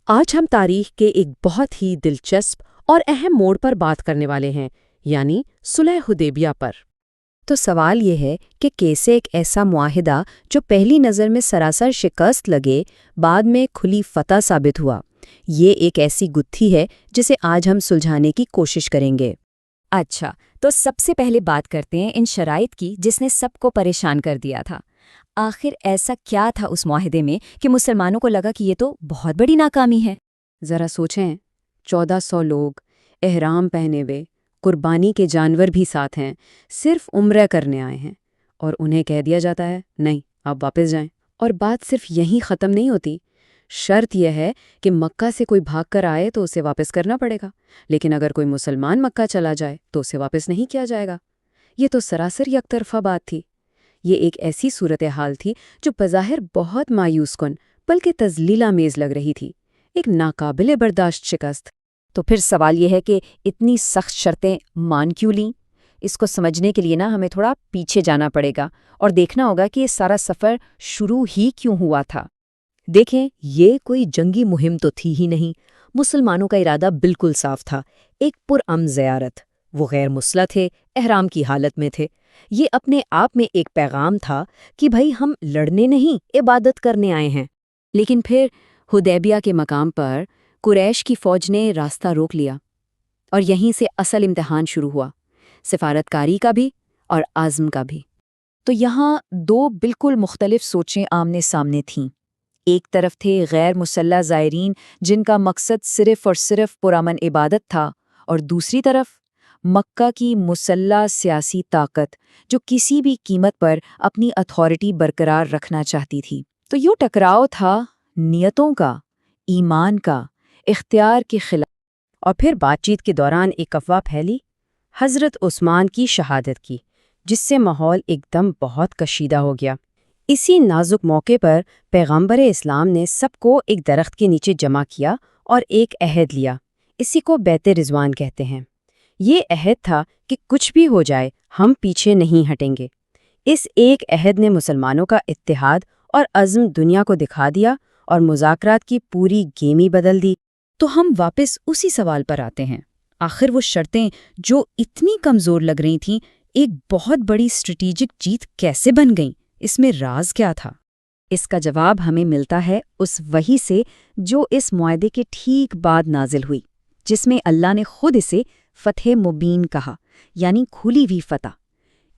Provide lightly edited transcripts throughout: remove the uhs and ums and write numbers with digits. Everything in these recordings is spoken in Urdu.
آج ہم تاریخ کے ایک بہت ہی دلچسپ اور اہم موڑ پر بات کرنے والے ہیں، یعنی صلح حدیبیہ پر۔ تو سوال یہ ہے کہ کیسے ایک ایسا معاہدہ جو پہلی نظر میں سراسر شکست لگے، بعد میں کھلی فتح ثابت ہوا۔ یہ ایک ایسی گتھی ہے جسے آج ہم سلجھانے کی کوشش کریں گے۔ اچھا، تو سب سے پہلے بات کرتے ہیں ان شرائط کی جس نے سب کو پریشان کر دیا تھا۔ آخر ایسا کیا تھا اس معاہدے میں کہ مسلمانوں کو لگا کہ یہ تو بہت بڑی ناکامی ہے؟ ذرا سوچیں، 1400 لوگ، احرام پہنے ہوئے، قربانی کے جانور بھی ساتھ ہیں، صرف عمرہ کرنے آئے ہیں، اور انہیں کہہ دیا جاتا ہے نہیں، آپ واپس جائیں۔ اور بات صرف یہیں ختم نہیں ہوتی، شرط یہ ہے کہ مکہ سے کوئی بھاگ کر آئے تو اسے واپس کرنا پڑے گا، لیکن اگر کوئی مسلمان مکہ چلا جائے تو اسے واپس نہیں کیا جائے گا۔ یہ تو سراسر یک طرفہ بات تھی۔ یہ ایک ایسی صورتحال تھی جو بظاہر بہت مایوس کن بلکہ تذلیل آمیز لگ رہی تھی، ایک ناقابل برداشت شکست۔ تو پھر سوال یہ ہے کہ اتنی سخت شرطیں مان کیوں لیں؟ اس کو سمجھنے کے لیے ہمیں تھوڑا پیچھے جانا پڑے گا اور دیکھنا ہوگا کہ یہ سارا سفر شروع ہی کیوں ہوا تھا۔ دیکھیں، یہ کوئی جنگی مہم تو تھی ہی نہیں۔ مسلمانوں کا ارادہ بالکل صاف تھا، ایک پرامن زیارت۔ وہ غیر مسلح تھے، احرام کی حالت میں تھے۔ یہ اپنے آپ میں ایک پیغام تھا کہ بھائی ہم لڑنے نہیں، عبادت کرنے آئے ہیں۔ لیکن پھر حدیبیہ کے مقام پر قریش کی فوج نے راستہ روک لیا، اور یہیں سے اصل امتحان شروع ہوا، سفارتکاری کا بھی اور عزم کا بھی۔ تو یہاں دو بالکل مختلف سوچیں آمنے سامنے تھیں۔ ایک طرف تھے غیر مسلح زائرین جن کا مقصد صرف اور صرف پرامن عبادت تھا، اور دوسری طرف مکہ کی مسلح سیاسی طاقت جو کسی بھی قیمت پر اپنی اتھارٹی برقرار رکھنا چاہتی تھی۔ تو یہ ٹکراؤ تھا نیتوں کا، ایمان کا، اختیار کے خلاف۔ اور پھر بات چیت کے دوران ایک افواہ پھیلی حضرت عثمان کی شہادت کی، جس سے ماحول ایک دم بہت کشیدہ ہو گیا۔ اسی نازک موقع پر پیغمبر اسلام نے سب کو ایک درخت کے نیچے جمع کیا اور ایک عہد لیا۔ اسی کو بیعت رضوان کہتے ہیں۔ یہ عہد تھا کہ کچھ بھی ہو جائے ہم پیچھے نہیں ہٹیں گے۔ اس ایک عہد نے مسلمانوں کا اتحاد اور عزم دنیا کو دکھا دیا اور مذاکرات کی پوری گیم ہی بدل دی۔ تو ہم واپس اسی سوال پر آتے ہیں، آخر وہ شرطیں جو اتنی کمزور لگ رہی تھیں ایک بہت بڑی اسٹریٹجک جیت کیسے بن گئیں؟ اس میں راز کیا تھا؟ اس کا جواب ہمیں ملتا ہے اس وحی سے جو اس معاہدے کے ٹھیک بعد نازل ہوئی، جس میں اللہ نے خود اسے فتح مبین کہا، یعنی کھلی ہوئی فتح۔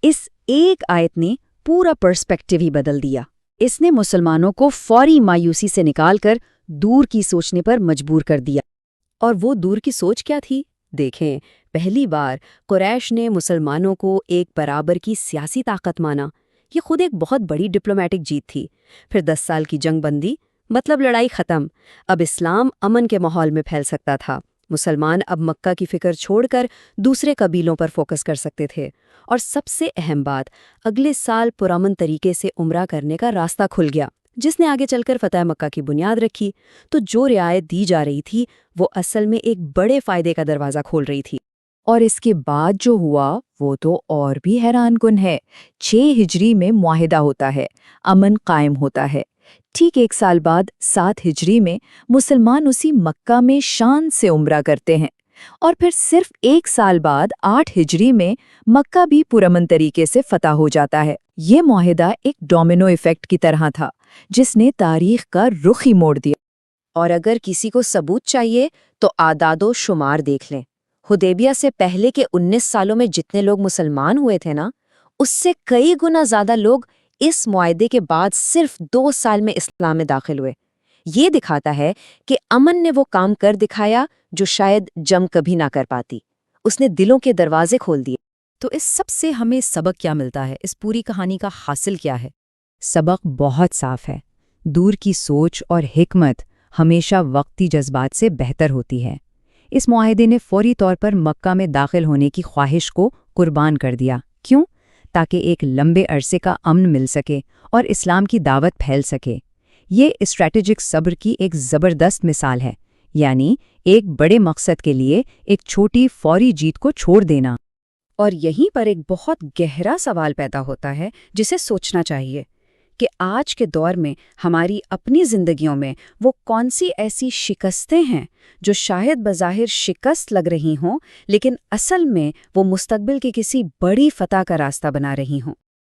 اس ایک آیت نے پورا پرسپیکٹیو ہی بدل دیا۔ اس نے مسلمانوں کو فوری مایوسی سے نکال کر دور کی سوچنے پر مجبور کر دیا۔ اور وہ دور کی سوچ کیا تھی؟ دیکھیں، پہلی بار قریش نے مسلمانوں کو ایک برابر کی سیاسی طاقت مانا۔ یہ خود ایک بہت بڑی ڈپلومیٹک جیت تھی۔ پھر 10 سال کی جنگ بندی، مطلب لڑائی ختم۔ اب اسلام امن کے ماحول میں پھیل سکتا تھا۔ مسلمان اب مکہ کی فکر چھوڑ کر دوسرے قبیلوں پر فوکس کر سکتے تھے، اور سب سے اہم بات، اگلے سال پرامن طریقے سے عمرہ کرنے کا راستہ کھل گیا، جس نے آگے چل کر فتح مکہ کی بنیاد رکھی۔ تو جو رعایت دی جا رہی تھی وہ اصل میں ایک بڑے فائدے کا دروازہ کھول رہی تھی۔ اور اس کے بعد جو ہوا وہ تو اور بھی حیران کن ہے۔ 6 ہجری میں معاہدہ ہوتا ہے، امن قائم ہوتا ہے۔ ٹھیک 1 سال بعد 7 ہجری میں مسلمان اسی مکہ میں شان سے عمرہ کرتے ہیں، اور پھر صرف 1 سال بعد 8 ہجری میں مکہ بھی پرامن طریقے سے فتح ہو جاتا ہے۔ یہ معاہدہ ایک ڈومینو ایفیکٹ کی طرح تھا جس نے تاریخ کا رخ ہی موڑ دیا۔ اور اگر کسی کو ثبوت چاہیے تو اعداد و شمار دیکھ لیں۔ حدیبیہ سے پہلے کے 19 سالوں میں جتنے لوگ مسلمان ہوئے تھے اس سے کئی گنا زیادہ لوگ اس معاہدے کے بعد صرف 2 سال میں اسلام میں داخل ہوئے۔ یہ دکھاتا ہے کہ امن نے وہ کام کر دکھایا جو شاید جنگ کبھی نہ کر پاتی۔ اس نے دلوں کے دروازے کھول دیے۔ تو اس سب سے ہمیں سبق کیا ملتا ہے؟ اس پوری کہانی کا حاصل کیا ہے؟ سبق بہت صاف ہے۔ دور کی سوچ اور حکمت ہمیشہ وقتی جذبات سے بہتر ہوتی ہے۔ اس معاہدے نے فوری طور پر مکہ میں داخل ہونے کی خواہش کو قربان کر دیا۔ کیوں؟ تاکہ ایک لمبے عرصے کا امن مل سکے اور اسلام کی دعوت پھیل سکے۔ یہ اسٹریٹجک صبر کی ایک زبردست مثال ہے، یعنی ایک بڑے مقصد کے لیے ایک چھوٹی فوری جیت کو چھوڑ دینا۔ اور یہیں پر ایک بہت گہرا سوال پیدا ہوتا ہے جسے سوچنا چاہیے کہ آج کے دور میں ہماری اپنی زندگیوں میں وہ کون سی ایسی شکستیں ہیں جو شاید بظاہر شکست لگ رہی ہوں لیکن اصل میں وہ مستقبل کی کسی بڑی فتح کا راستہ بنا رہی ہوں۔